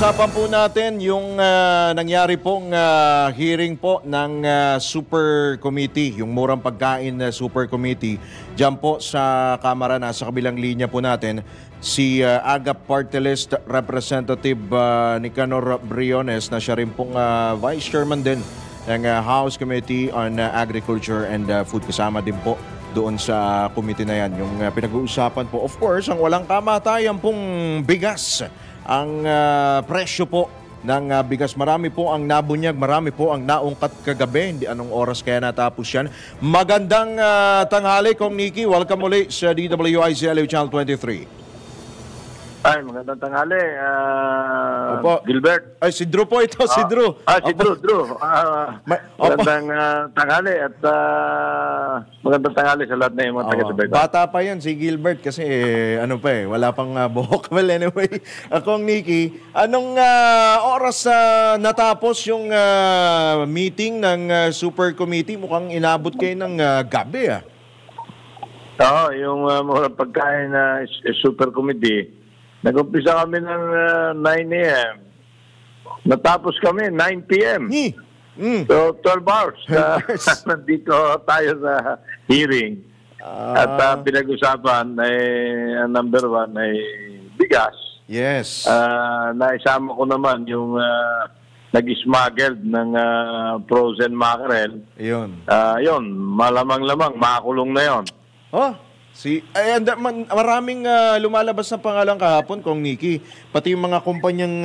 Usapan po natin yung nangyari pong hearing po ng Super Committee, yung Murang Pagkain Super Committee. Diyan po sa Kamara, nasa kabilang linya po natin, si AGAP Party List Representative Nicanor Briones, na siya rin pong Vice Chairman din ng House Committee on Agriculture and Food. Kasama din po doon sa committee na yan. Yung pinag-uusapan po, of course, ang walang kamatayan pong bigas. Ang presyo po ng bigas, marami po ang nabunyag, marami po ang naungkat kagabi. Hindi anong oras kaya natapos yan. Magandang tanghali, Kong Nicky. Welcome ulit sa DWICLU Channel 23. Ay, magandang tanghali, Opo. Gilbert. Ay, si Drew po ito, si Drew. Si Drew. Magandang tanghali at magandang tanghali sa lahat na yung mga taga-subaybay. Bata pa yan si Gilbert kasi wala pang buhok. Well, anyway, Kong Nicky, anong oras natapos yung meeting ng Super Committee? Mukhang inabot kayo ng gabi, Oo, yung Murang Pagkain na Super Committee, nag-umpisa kami ng 9 a.m. Natapos kami 9 p.m. So, 12 hours. Nandito tayo sa hearing. At pinag-usapan ay number one ay bigas. Yes. Naisama ko naman yung nag-smuggled ng frozen mackerel. Yun. Yun, malamang-lamang, makakulong na yun. Maraming lumalabas na pangalan kahapon, Kong Nicky. Pati yung mga kumpanyang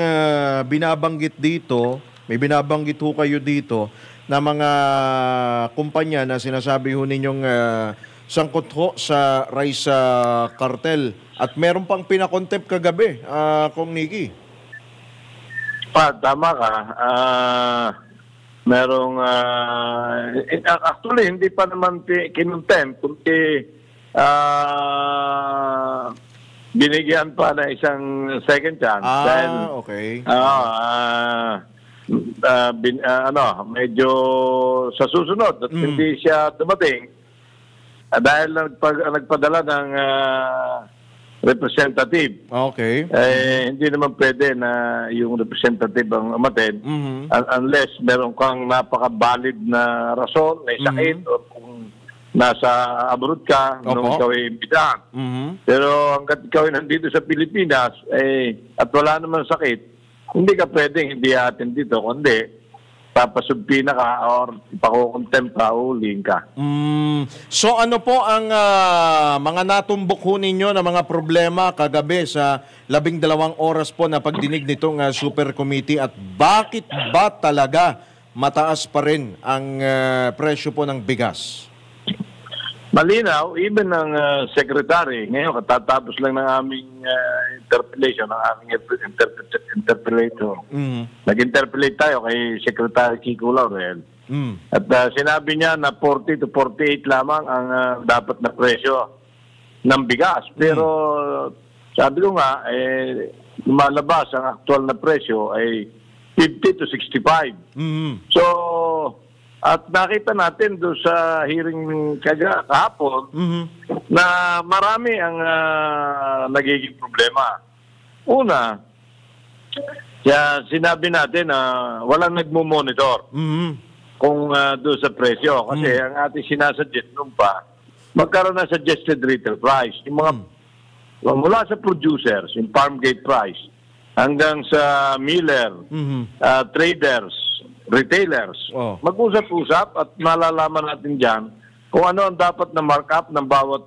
binabanggit dito, may binabanggit ho kayo dito, na mga kumpanya na sinasabi ho ninyong sangkot ho sa rice cartel. At meron pang pinakontempt kagabi, Kong Nicky. Tama ka. Merong, actually, hindi pa naman kinontempt, kundi binigyan pa na isang second chance. Dahil, okay. Medyo sa susunod at hindi siya dumating dahil nagpadala ng representative. Okay. Hindi naman pwede na yung representative ang umattend unless meron kang napaka-valid na rason, may sakit, o kung nasa abroad ka, nung ikaw ay imbitahan. Pero hanggat ikaw ay nandito sa Pilipinas, at wala naman sakit, hindi ka pwedeng hindi atin dito, kundi papasubpi na ka or ipakukontempt ka, uling ka. So ano po ang mga natumbok ho ninyo na mga problema kagabi sa 12 oras po na pagdinig nitong Super Committee, at bakit ba talaga mataas pa rin ang presyo po ng bigas? Malinaw, even ng secretary, ngayon katatapos lang ng aming interpellation, ng aming interpellator. Nag-interpellate tayo kay Secretary Kiko Laurel. At sinabi niya na 40 to 48 lamang ang dapat na presyo ng bigas. Pero sabi ko nga, lumalabas ang aktual na presyo ay 50 to 65. So, at nakita natin doon sa hearing kahapon na marami ang nagiging problema. Una, sinabi natin na walang nagmo-monitor kung doon sa presyo. Kasi ang ating sinasuggest noon pa, magkaroon na suggested retail price. Yung mga, mula sa producers, yung farm gate price, hanggang sa miller, traders, retailers, mag-usap-usap at malalaman natin dyan kung ano ang dapat na markup ng bawat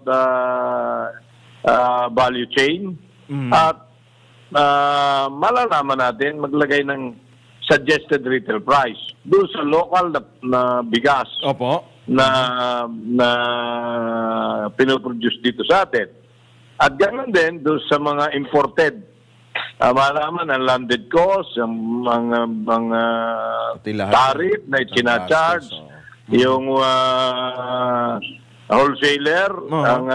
value chain at malalaman natin maglagay ng suggested retail price doon sa local na bigas na pinoproduce dito sa atin. At ganoon din doon sa mga imported. Malaman ang landed cost, ang tariff na itinacharge, yung wholesaler, ang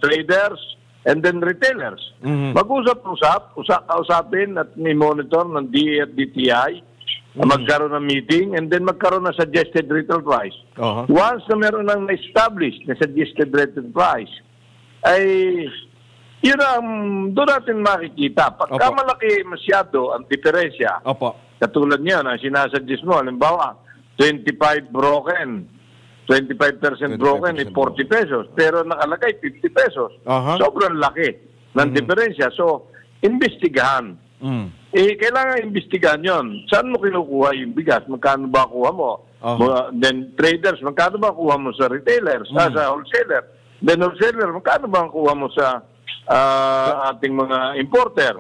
traders, and then retailers. Mag-usapin at i-monitor ng DA at DTI, magkaroon ng meeting, and then magkaroon ng suggested retail price. Once na meron ng na-establish na suggested retail price, ay doon natin makikita. Pagka Opo. malaki masyado ang diferensya, Opo. katulad niyan, ang sinasuggest mo, halimbawa, 25 broken, 25% broken, 40 pesos. Pero nakalagay 50 pesos. Aha. Sobrang laki ng diferensya. So, imbestigahan. Kailangan imbestigahan yon. Saan mo kinukuha yung bigas? Magkano ba kuha mo? Then traders, magkano ba kuha mo sa retailers? Sa wholesaler? Then wholesaler, magkano ba kuha mo sa ating mga importer?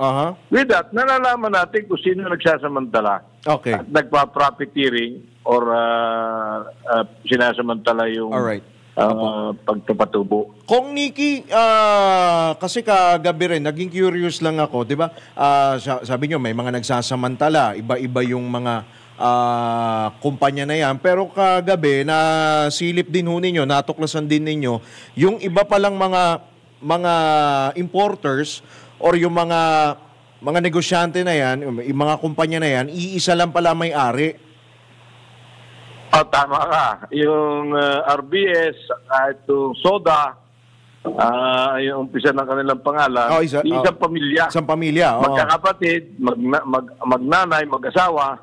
With that, nalalaman natin kung sino nagsasamantala. Okay. At nagpa-profiteering or sinasamantala yung pagpapatubo. Kung Nikki, kasi kagabi rin, naging curious lang ako, di ba? Sabi nyo, may mga nagsasamantala, iba-iba yung mga kumpanya na yan. Pero kagabi, nasilip din ho ninyo, natuklasan din ninyo, yung iba palang mga importers or yung mga negosyante na yan, yung mga kumpanya na yan, iisa lang pala may-ari. Tama ka. Yung RBS, itong Soda, yung umpisa ng kanilang pangalan, isang pamilya. Isang pamilya, magkakapatid, magnanay, mag-asawa,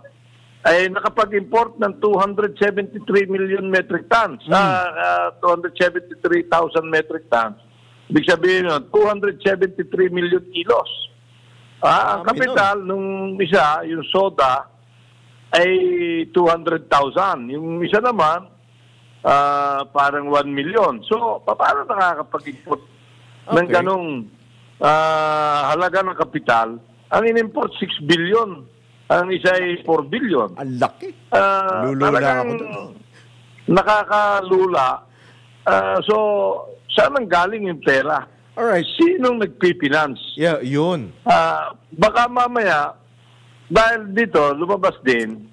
ay nakapag-import ng 273 million metric tons. 273,000 metric tons. Ibig sabihin yun, 273 million kilos. Ang kapital nung isa, yung Soda, ay 200,000. Yung isa naman, parang 1 million. So, paano nakakapag-import ng ganong halaga ng kapital? Ang in-import, 6 billion. Ang isa ay 4 billion. Ang laki. Lulula ako doon. Nakakalula. So, saan ang galing yung pera? Alright. Sinong nagpipinance? Yeah, yun. Baka mamaya, dahil dito, lumabas din,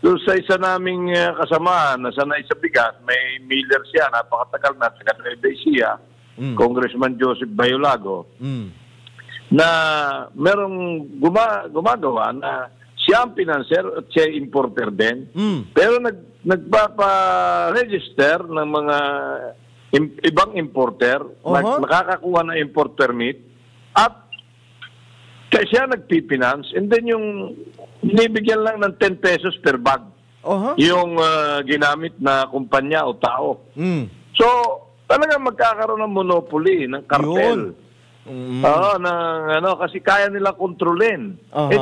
doon sa isa naming kasamaan na sanay sa bigas, may miller siya, napakatagal na, taga Nueva Ecija, Congressman Joseph Bayolago, na merong gumagawa na siya ang financer at siya importer din. Pero nagpapa-register ng mga ibang importer, nakakakuha ng import permit, at kaya siya nagpipinance, and then yung binibigyan lang ng 10 pesos per bag. Yung ginamit na kumpanya o tao. So, talagang magkakaroon ng monopoly, ng kartel. Kasi kaya nila kontrolin.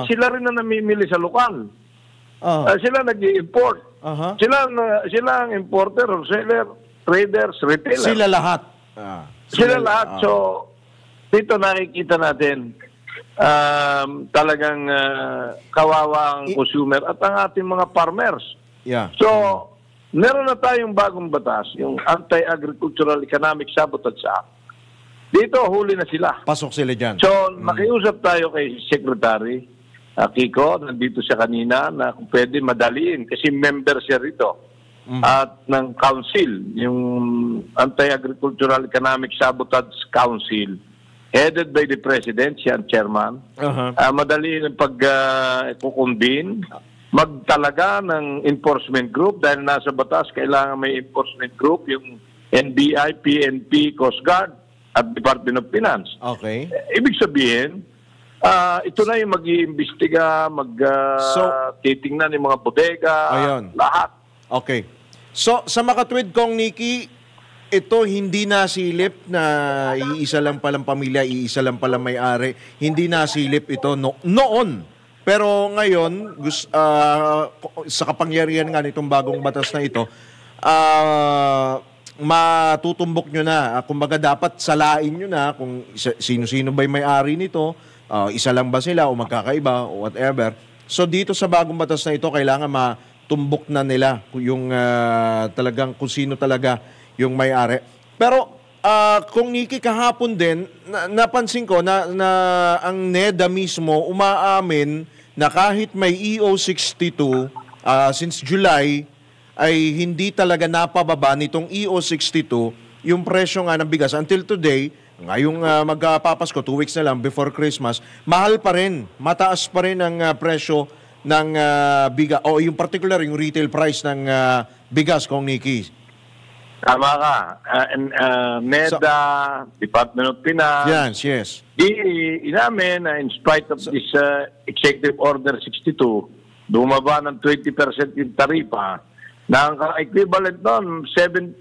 Sila rin na namimili sa lokal. Sila nag-i-import. Sila ang importer, wholesaler, traders, retailer. Sila lahat. Sila lahat. So, dito nakikita natin, talagang kawawa ang consumer at ang ating mga farmers. So, meron na tayong bagong batas, yung Anti-Agricultural Economic Sabotage Act. Dito, huli na sila. Pasok sila dyan. So, makiusap tayo kay Secretary Kiko, nandito siya kanina, na kung pwede madaliin, kasi member siya rito. At ng council, yung Anti-Agricultural Economic Sabotage Council, headed by the President, siya ang chairman. Madali ang pag-convene, magtalaga ng enforcement group dahil nasa batas, kailangan may enforcement group, yung NBI, PNP, Coast Guard, at Department of Finance. Okay. Ibig sabihin, ito na yung mag-iimbestiga, titingnan yung mga bodega, lahat. Okay. So, sa makatwid kong Nikki, ito hindi nasilip na iisa lang palang pamilya, iisa lang palang may-ari. Hindi nasilip ito noon. Pero ngayon, sa kapangyarihan nga nitong bagong batas na ito, matutumbok nyo na. Kumbaga dapat salain nyo na kung sino-sino ba'y may-ari nito, isa lang ba sila o magkakaiba o whatever. So dito sa bagong batas na ito, kailangan matumbok na nila yung talagang kung sino talaga yung may-ari. Pero kung Nikki, kahapon din, napansin ko na ang NEDA mismo umaamin na kahit may EO62 since July, ay hindi talaga napababa nitong EO62 yung presyo nga ng bigas. Until today, ngayong magpapasko, 2 weeks na lang before Christmas, mahal pa rin, mataas pa rin ang presyo ng bigas, o yung particular, yung retail price ng bigas, kung Nikki. Tama ka. NEDA, Department of Finance. Yes. Inamin na in spite of this Executive Order 62, bumaba ng 20% yung taripa, na ang equivalent nun, 7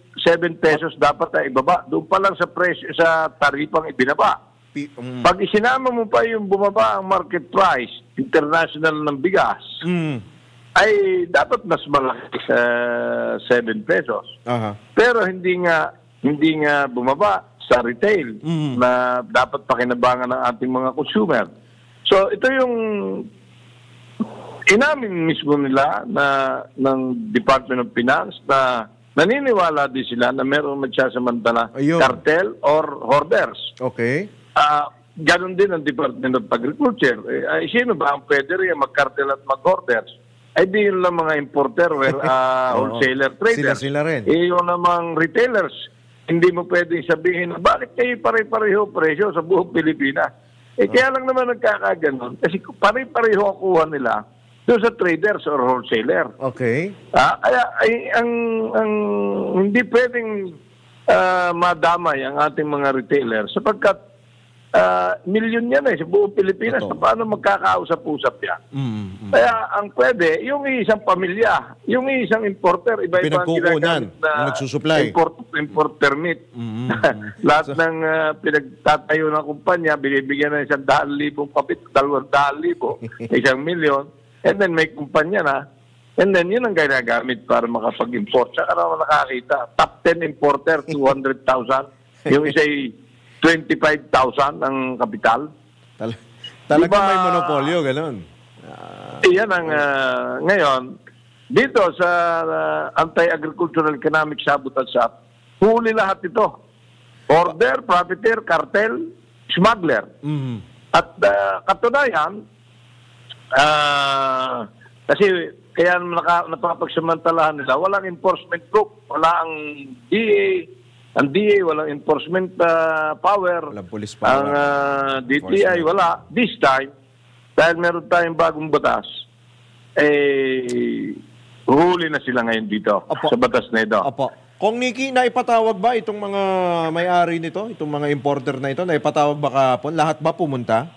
pesos dapat na ibaba. Doon pa lang sa presyo, sa taripang ibinaba. Pag isinama mo pa yung bumaba ang market price, international ng bigas, ay dapat mas malaki sa 7 pesos. Pero hindi nga bumaba sa retail na dapat pakinabangan ng ating mga consumer. So ito yung inamin mismo nila ng Department of Finance na naniniwala din sila na meron magsasamantala cartel or hoarders. Okay. Ganon din ang Department of Agriculture. Sino ba ang pwede rin mag-cartel at mag-hoarders? Ay di yun lang mga importer or wholesaler traders. Sila rin. Yung namang retailers. Hindi mo pwedeng sabihin, bakit kayo pare-pareho presyo sa buong Pilipinas? Kaya lang naman nagkakaganon. Kasi pare-pareho ang kuha nila doon sa traders or wholesaler. Okay. Kaya ang hindi pwedeng madamay ang ating mga retailer sapagkat milyon yan sa buong Pilipinas. Paano magkakausap-usap yan? Kaya ang pwede, yung isang pamilya, yung isang importer, iba-iba ang ginagamit na nagsusupply. Import permit. Lahat ng pinagtatayo ng kumpanya, binibigyan ng 100,000 kapit, 200,000, 1,000,000. And then may kumpanya na. And then yun ang ginagamit para makapag-import. Saka naman nakakita. Top 10 importer, 200,000. Yung isa ay 25,000 ang kapital. Talagang may monopolyo, gano'n. Iyan ang ngayon. Dito sa Anti-Agricultural Economic Sabotage Act, huli lahat ito. Order, profiteer, cartel, smuggler. At katunayan, kasi kaya napapagsamantalahan nila, walang enforcement group, wala ang DA, walang enforcement power, walang police power, ang DTI, wala. This time, dahil meron tayong bagong batas, huli na sila ngayon dito sa batas na ito. Kung Nikki, naipatawag ba itong mga may-ari nito, itong mga importer na ito, naipatawag ba kahapon? Lahat ba pumunta?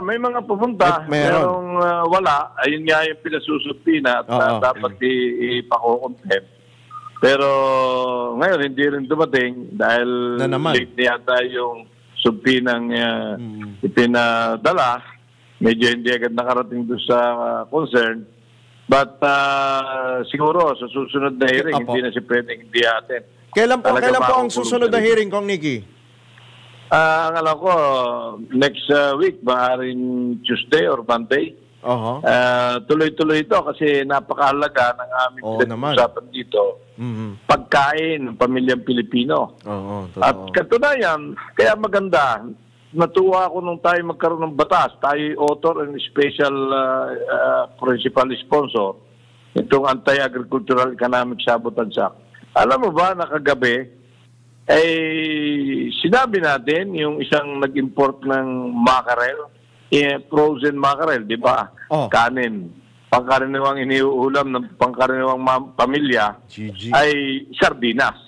May mga pupunta. Merong wala. Ayun nga yung pinasusulpina at dapat ipakukontempt. Pero ngayon, hindi rin dumating dahil late yata yung subpinang ipinadala. Medyo hindi agad nakarating doon sa concern. But siguro sa susunod na hearing, hindi na siya pwedeng hindi atin. Kailan po ang susunod na hearing, Kong Nikki? Ang alam ko, next week, maaaring Tuesday or Monday. Tuloy-tuloy ito kasi napakahalaga ng aming pinag-usapan dito. Pagkain ng pamilyang Pilipino. At katunayan, kaya maganda, natuwa ako nung tayo magkaroon ng batas. Tayo author and special principal sponsor itong Anti-Agricultural Economic Sabotage Act. Alam mo ba, nakagabi, sinabi natin yung isang nag-import ng mackerel, frozen mackerel, di ba? Kanin. Pangkaraniwang iniuulam ng pangkaraniwang pamilya ay sardinas.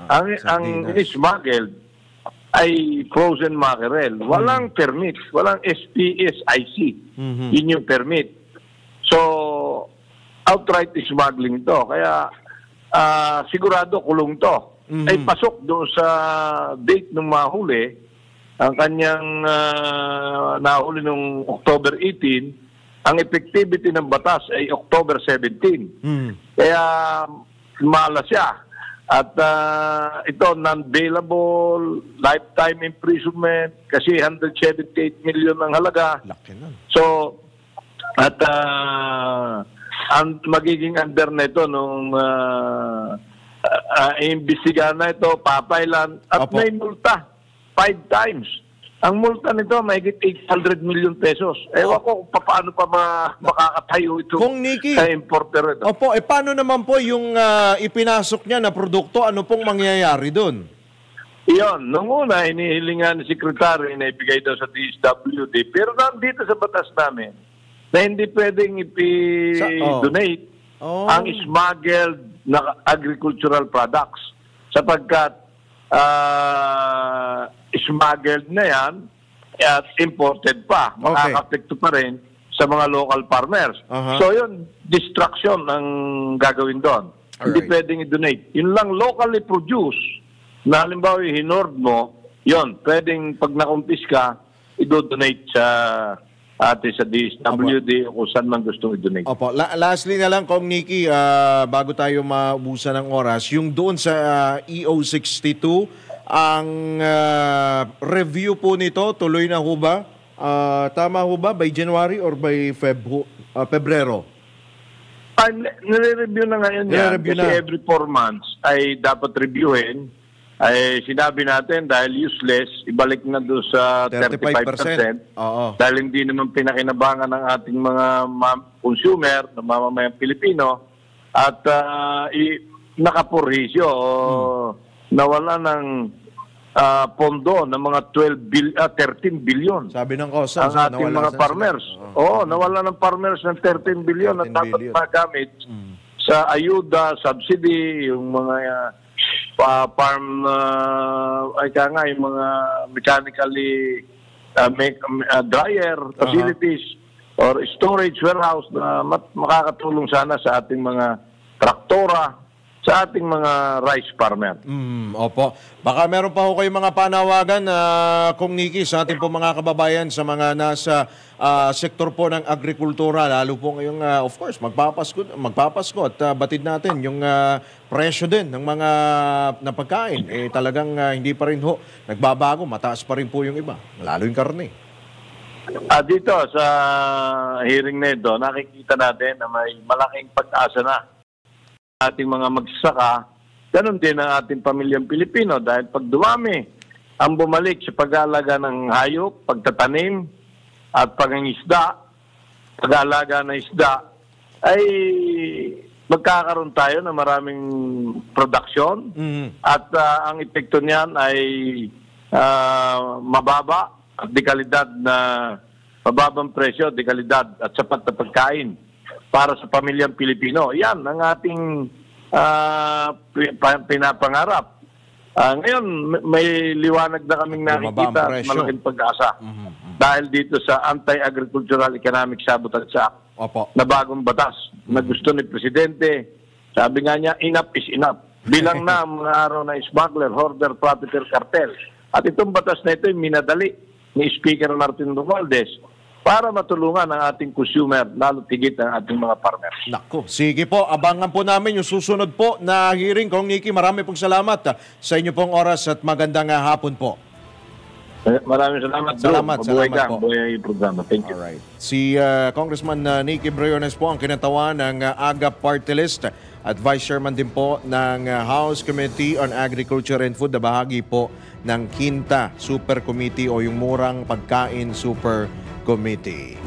Ang in-smuggled ay frozen mackerel. Walang permit. Walang SPSIC. Yun yung permit. So, outright smuggling to. Kaya, sigurado kulong to. Ay pasok doon sa date ng mahuli. Ang kanyang nahuli noong October 18, ang effectivity ng batas ay October 17. Kaya malas siya. At ito, non-bailable, lifetime imprisonment, kasi 178 million ang halaga. So, at ang magiging under na ito nung imbestigahan na ito, papailan, at may multa 5 times. Ang multa nito mahigit 800 million pesos. Ewan ko kung paano pa makakatayo ito sa importer ito. Paano naman po yung ipinasok niya na produkto? Ano pong mangyayari doon? Iyon, nung una, inihilingan ni Secretary na ibigay daw sa DSWD. Pero nandito sa batas namin na hindi pwedeng ipi-donate ang smuggled na agricultural products sapagkat smuggled na yan at imported pa. Makaka-apekto pa rin sa mga local farmers. So yun, distraction ang gagawin doon. Hindi pwedeng i-donate. Yun lang locally produced na halimbawa hinord mo, yun, pwedeng pag nakumpis ka, i-donate sa sa DSWD o kung saan man gusto i-donate. Opo. Lastly na lang, Kong Nicky, bago tayo maubusan ng oras, yung doon sa EO62, ang review po nito, tuloy na ho ba? Tama ho ba? By January or by Pebrero? Nire-review na ngayon yan. Kasi every 4 months ay dapat reviewin. Ay sinabi natin dahil useless, ibalik na doon sa 35%. Dahil hindi naman pinakinabangan ng ating mga consumer, ng mamamayang Pilipino, at nakapurhisyo nawala ng pondo ng mga 13 billion. Sabi ng COSA, ang ating mga farmers. Nawala ng farmers ng 13 billion at dapat magamit sa ayuda, subsidy, yung mga farm yung mga mechanically dryer facilities or storage warehouse na makakatulong sana sa ating mga traktora, sa ating mga rice farmer. Opo. Baka meron pa ho kayong mga panawagan Kong Nicky sa ating po mga kababayan sa mga nasa sektor po ng agrikultura, lalo po ngayong of course magpapasko at batid natin yung presyo din ng mga napagkain. Talagang hindi pa rin ho nagbabago, mataas pa rin po yung iba, lalo yung karne. Dito sa hearing na ito, nakikita natin na may malaking pag-asa na ating mga magsasaka, ganun din ang ating pamilyang Pilipino dahil pag dumami ang bumalik sa pag-aalaga ng hayop, pagtatanim at pangangisda, pag-aalaga ng isda, ay magkakaroon tayo ng maraming production at ang epekto niyan ay mababa at dekalidad na mababang presyo, dekalidad at sapat na pagkain para sa pamilyang Pilipino. Yan ang ating pinapangarap. Ngayon, may liwanag na kaming nakikita at malaking pag-asa. Dahil dito sa Anti-Agricultural Economic Sabotage Act na bagong batas na gusto ni Presidente. Sabi nga niya, enough is enough. Bilang na ang mga araw na smuggler, hoarder, profiteer, cartel. At itong batas na ito ay minadali ni Speaker Martin Romualdez para matulungan ang ating consumer, lalo tigit ang ating mga farmers. Nako, sige po, abangan po namin yung susunod po na hearing. Kong Nicky, marami pong salamat sa inyo pong oras at magandang hapon po. Maraming salamat. Salamat po. Mabuhay yung programa. Thank you. Alright. Si Congressman Nicky Briones po ang kinatawan ng AGA Party List at Vice Chairman din po ng House Committee on Agriculture and Food na bahagi po ng Quinta Super Committee o yung Murang Pagkain Super Committee.